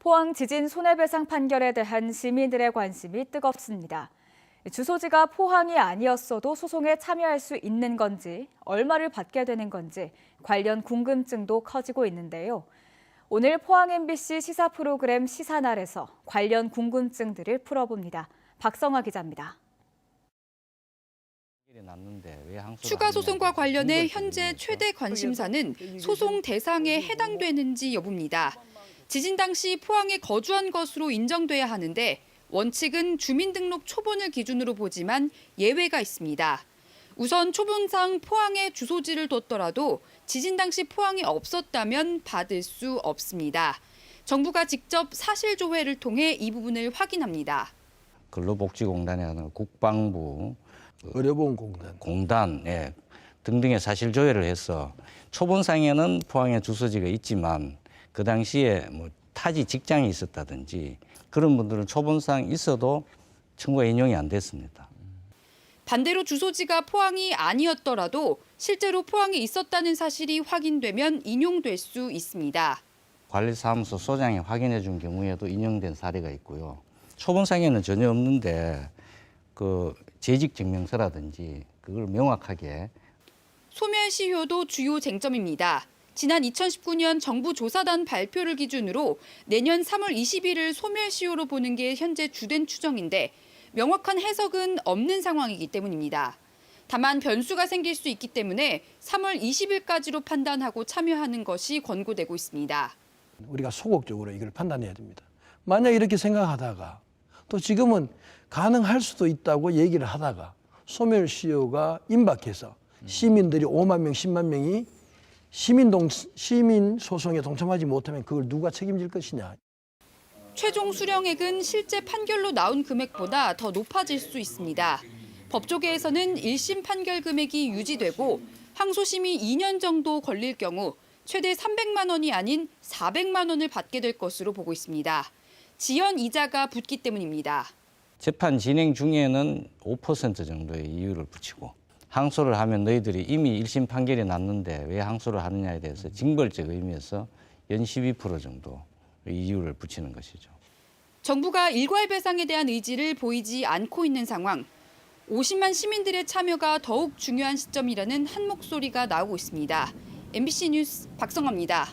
포항 지진 손해배상 판결에 대한 시민들의 관심이 뜨겁습니다. 주소지가 포항이 아니었어도 소송에 참여할 수 있는 건지, 얼마를 받게 되는 건지 관련 궁금증도 커지고 있는데요. 오늘 포항 MBC 시사 프로그램 시사날에서 관련 궁금증들을 풀어봅니다. 박성아 기자입니다. 추가 소송과 관련해 현재 최대 관심사는 소송 대상에 해당되는지 여부입니다. 지진 당시 포항에 거주한 것으로 인정돼야 하는데 원칙은 주민등록 초본을 기준으로 보지만 예외가 있습니다. 우선 초본상 포항에 주소지를 뒀더라도 지진 당시 포항에 없었다면 받을 수 없습니다. 정부가 직접 사실조회를 통해 이 부분을 확인합니다. 근로복지공단이 아니라 국방부, 의료보험공단 등등의 사실조회를 해서 초본상에는 포항에 주소지가 있지만 그 당시에 타지 직장이 있었다든지 그런 분들은 초본상 있어도 청구가 인용이 안 됐습니다. 반대로 주소지가 포항이 아니었더라도 실제로 포항에 있었다는 사실이 확인되면 인용될 수 있습니다. 관리사무소 소장이 확인해 준 경우에도 인용된 사례가 있고요. 초본상에는 전혀 없는데 그 재직증명서라든지 그걸 명확하게. 소멸시효도 주요 쟁점입니다. 지난 2019년 정부 조사단 발표를 기준으로 내년 3월 20일을 소멸시효로 보는 게 현재 주된 추정인데 명확한 해석은 없는 상황이기 때문입니다. 다만 변수가 생길 수 있기 때문에 3월 20일까지로 판단하고 참여하는 것이 권고되고 있습니다. 우리가 소극적으로 이걸 판단해야 됩니다. 만약 이렇게 생각하다가 또 지금은 가능할 수도 있다고 얘기를 하다가 소멸시효가 임박해서 시민들이 5만 명, 10만 명이 시민 소송에 동참하지 못하면 그걸 누가 책임질 것이냐. 최종 수령액은 실제 판결로 나온 금액보다 더 높아질 수 있습니다. 법조계에서는 1심 판결 금액이 유지되고 항소심이 2년 정도 걸릴 경우 최대 300만 원이 아닌 400만 원을 받게 될 것으로 보고 있습니다. 지연 이자가 붙기 때문입니다. 재판 진행 중에는 5% 정도의 이율을 붙이고 항소를 하면 너희들이 이미 1심 판결이 났는데 왜 항소를 하느냐에 대해서 징벌적 의미에서 연 12% 정도 이율을 붙이는 것이죠. 정부가 일괄배상에 대한 의지를 보이지 않고 있는 상황. 50만 시민들의 참여가 더욱 중요한 시점이라는 한 목소리가 나오고 있습니다. MBC 뉴스 박성아입니다.